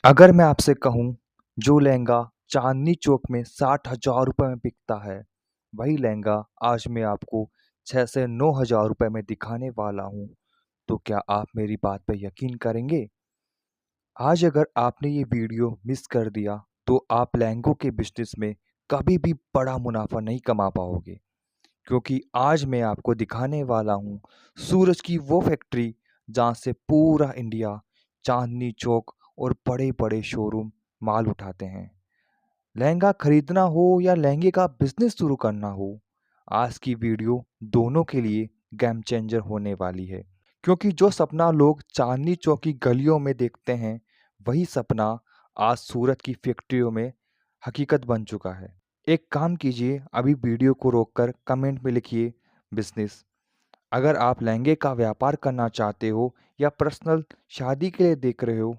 अगर मैं आपसे कहूँ जो लहंगा चांदनी चौक में 60,000 रुपये में बिकता है, वही लहंगा आज मैं आपको 6 से 9 हज़ार रुपये में दिखाने वाला हूँ, तो क्या आप मेरी बात पर यकीन करेंगे? आज अगर आपने ये वीडियो मिस कर दिया, तो आप लहंगों के बिज़नेस में कभी भी बड़ा मुनाफ़ा नहीं कमा पाओगे। क्योंकि आज मैं आपको दिखाने वाला हूँ सूरज की वो फैक्ट्री जहाँ से पूरा इंडिया चांदनी चौक और बड़े-बड़े शोरूम माल उठाते हैं। लहंगा खरीदना हो या लहंगे का बिजनेस शुरू करना हो, आज की वीडियो दोनों के लिए गेम चेंजर होने वाली है। क्योंकि जो सपना लोग चांदनी चौक की गलियों में देखते हैं, वही सपना आज सूरत की फैक्ट्रियों में हकीकत बन चुका है। एक काम कीजिए, अभी वीडियो को रोककर कमेंट में लिखिए बिजनेस। अगर आप लहंगे का व्यापार करना चाहते हो या पर्सनल शादी के लिए देख रहे हो,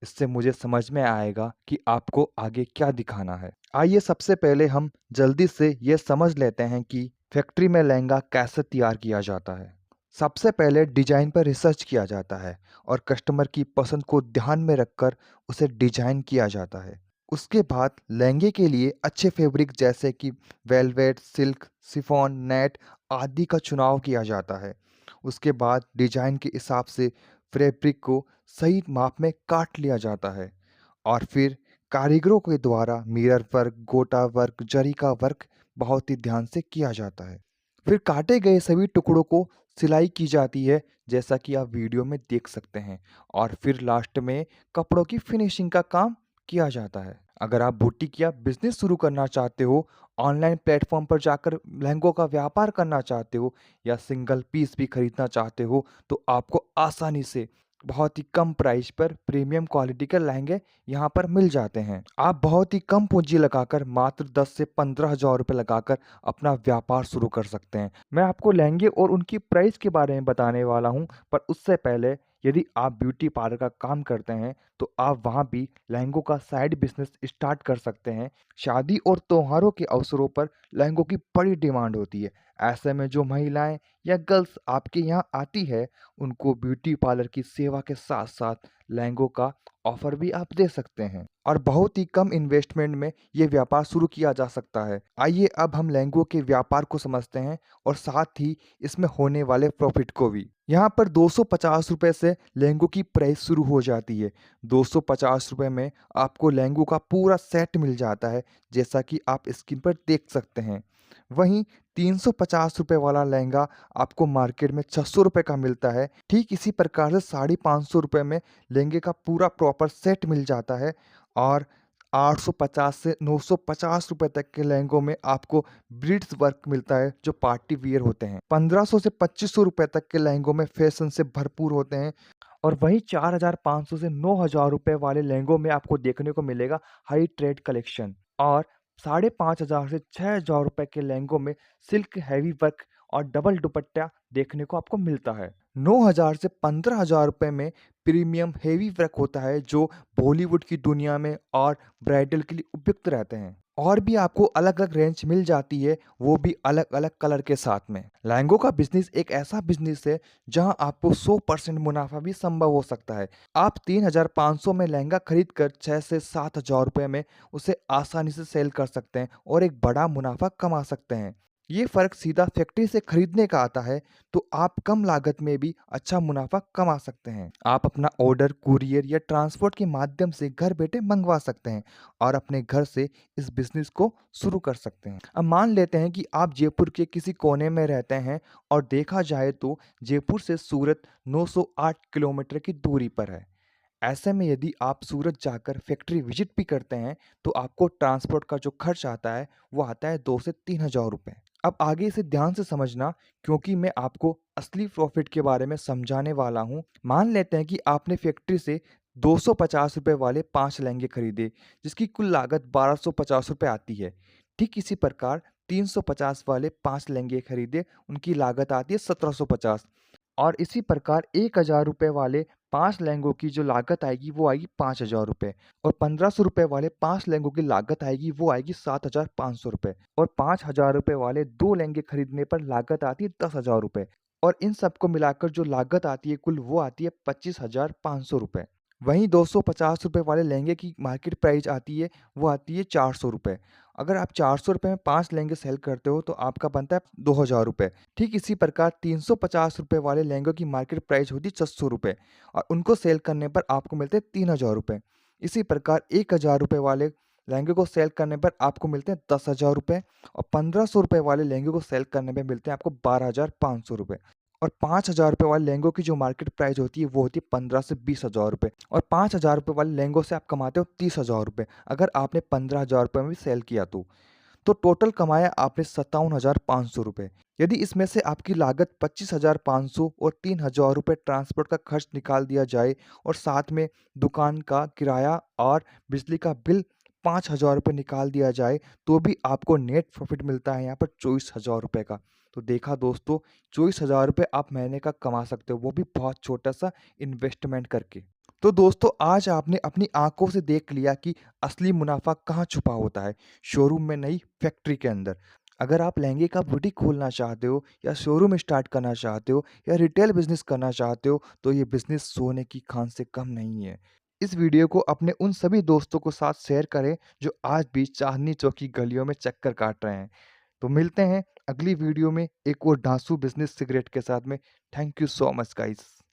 इससे मुझे समझ में आएगा कि आपको आगे क्या दिखाना है। आइए सबसे पहले हम जल्दी से ये समझ लेते हैं कि फैक्ट्री में लहंगा कैसे तैयार किया जाता है। सबसे पहले डिजाइन पर रिसर्च किया जाता है और कस्टमर की पसंद को ध्यान में रखकर उसे डिजाइन किया जाता है। उसके बाद लहंगे के लिए अच्छे फैब्रिक जैसे कि वेलवेट, सिल्क, शिफॉन, नेट आदि का चुनाव किया जाता है। उसके बाद डिजाइन के हिसाब से फैब्रिक को सही माप में काट लिया जाता है और फिर कारीगरों के द्वारा मिरर वर्क, गोटा वर्क, जरी का वर्क बहुत ही ध्यान से किया जाता है। फिर काटे गए सभी टुकड़ों को सिलाई की जाती है, जैसा कि आप वीडियो में देख सकते हैं, और फिर लास्ट में कपड़ों की फिनिशिंग का काम किया जाता है। अगर आप बुटीक या बिजनेस शुरू करना चाहते हो, ऑनलाइन प्लेटफॉर्म पर जाकर लहंगों का व्यापार करना चाहते हो या सिंगल पीस भी खरीदना चाहते हो, तो आपको आसानी से बहुत ही कम प्राइस पर प्रीमियम क्वालिटी के लहंगे यहाँ पर मिल जाते हैं। आप बहुत ही कम पूंजी लगाकर मात्र 10 से 15 हज़ार रुपये लगाकर अपना व्यापार शुरू कर सकते हैं। मैं आपको लहंगे और उनकी प्राइस के बारे में बताने वाला हूँ, पर उससे पहले यदि आप ब्यूटी पार्लर का काम करते हैं, तो आप वहाँ भी लहंगों का साइड बिजनेस स्टार्ट कर सकते हैं। शादी और त्योहारों के अवसरों पर लहंगों की बड़ी डिमांड होती है। ऐसे में जो महिलाएं या गर्ल्स आपके यहाँ आती है, उनको ब्यूटी पार्लर की सेवा के साथ साथ लहंगों का ऑफर भी आप दे सकते हैं और बहुत ही कम इन्वेस्टमेंट में ये व्यापार शुरू किया जा सकता है। आइए अब हम लहंगों के व्यापार को समझते हैं और साथ ही इसमें होने वाले प्रॉफिट को भी। यहाँ पर 250 रुपये से लहंगों की प्राइस शुरू हो जाती है। 250 रुपये में आपको लहंगों का पूरा सेट मिल जाता है, जैसा कि आप स्क्रीन पर देख सकते हैं। वहीं 350 रुपये वाला लहंगा आपको मार्केट में 600 रुपये का मिलता है। ठीक इसी प्रकार से 550 रुपये में लहंगे का पूरा प्रॉपर सेट मिल जाता है और 850 से 950 रुपये तक के लहंगों में आपको ब्रिड्स वर्क मिलता है, जो पार्टी वियर होते हैं। 1500 से 2500 रुपये तक के लहंगों में फैशन से भरपूर होते हैं और वहीं 4,500 से 9,000 रुपये वाले लहंगों में आपको देखने को मिलेगा हाई ट्रेड कलेक्शन और 5,500 से 6,000 रुपये के लहंगों में सिल्क हैवी वर्क और डबल दुपट्टा देखने को आपको मिलता है। 9,000 से 15,000 रुपये में प्रीमियम हेवी वर्क होता है, जो बॉलीवुड की दुनिया में और ब्राइडल के लिए उपयुक्त रहते हैं। और भी आपको अलग अलग रेंज मिल जाती है, वो भी अलग अलग कलर के साथ में। लहंगों का बिजनेस एक ऐसा बिजनेस है जहां आपको 100% मुनाफा भी संभव हो सकता है। आप 3,500 में लहंगा खरीद कर 6 से 7,000 रुपये में उसे आसानी से सेल कर सकते हैं और एक बड़ा मुनाफा कमा सकते हैं। ये फ़र्क सीधा फैक्ट्री से खरीदने का आता है, तो आप कम लागत में भी अच्छा मुनाफा कमा सकते हैं। आप अपना ऑर्डर कुरियर या ट्रांसपोर्ट के माध्यम से घर बैठे मंगवा सकते हैं और अपने घर से इस बिजनेस को शुरू कर सकते हैं। अब मान लेते हैं कि आप जयपुर के किसी कोने में रहते हैं और देखा जाए तो जयपुर से सूरत 908 किलोमीटर की दूरी पर है। ऐसे में यदि आप सूरत जाकर फैक्ट्री विजिट भी करते हैं, तो आपको ट्रांसपोर्ट का जो खर्च आता है, वो आता है 2 से 3,000 रुपये। अब आगे इसे ध्यान से समझना, क्योंकि मैं आपको असली प्रॉफिट के बारे में समझाने वाला हूँ। मान लेते हैं कि आपने फैक्ट्री से 250 रुपये वाले 5 लहंगे खरीदे, जिसकी कुल लागत 1,250 रुपये आती है। ठीक इसी प्रकार 350 वाले 5 लहंगे खरीदे, उनकी लागत आती है 1,750। और इसी प्रकार 1,000 रुपये वाले 5 लहंगों की जो लागत आएगी, वो आएगी 5,000 रुपये और 1,500 रुपये वाले 5 लहंगों की लागत आएगी, वो आएगी 7,500 रुपये और 5,000 रुपये वाले 2 लहंगे खरीदने पर लागत आती है 10,000 रुपये और इन सबको मिलाकर जो लागत आती है कुल, वो आती है 25,500 रुपये। वहीं ₹250 वाले लहंगे की मार्केट प्राइस आती है, वो आती है ₹400। अगर आप ₹400 में 5 लहंगे सेल करते हो, तो आपका बनता है ₹2000। ठीक इसी प्रकार ₹350 वाले लहंगों की मार्केट प्राइस होती है ₹600 और उनको सेल करने पर आपको मिलते हैं ₹3000। इसी प्रकार ₹1000 वाले लहंगे को सेल करने पर आपको मिलते हैं ₹10,000 और ₹1500 वाले लहंगे को सेल करने पे मिलते हैं आपको ₹12,500। और ₹5000 वाले लहंगों की जो मार्केट प्राइस होती है, वो होती है 15 से ₹20,000 और ₹5000 वाले लहंगों से आप कमाते हो ₹30,000 अगर आपने ₹15,000 में भी सेल किया तो। तो टोटल कमाया आपने ₹57,500। यदि इसमें से आपकी लागत 25,500 और ₹3,000 ट्रांसपोर्ट का खर्च निकाल दिया जाए और साथ में दुकान का किराया और बिजली का बिल ₹5,000 निकाल दिया जाए, तो भी आपको नेट प्रॉफ़िट मिलता है यहाँ पर ₹24,000 का। तो देखा दोस्तों, ₹24,000 आप महीने का कमा सकते हो, वो भी बहुत छोटा-सा इन्वेस्टमेंट करके। तो दोस्तों, आज आपने अपनी आँखों से देख लिया कि असली मुनाफ़ा कहाँ छुपा होता है, शोरूम में नहीं, फैक्ट्री के अंदर। अगर आप लहंगे का बुटीक खोलना चाहते हो या शोरूम स्टार्ट करना चाहते हो या रिटेल बिज़नेस करना चाहते हो, तो ये बिज़नेस सोने की खान से कम नहीं है। इस वीडियो को अपने उन सभी दोस्तों के साथ शेयर करें, जो आज भी चांदनी चौक की गलियों में चक्कर काट रहे हैं। तो मिलते हैं अगली वीडियो में एक और धांसू बिज़नेस सीक्रेट के साथ में। Thank you so much guys.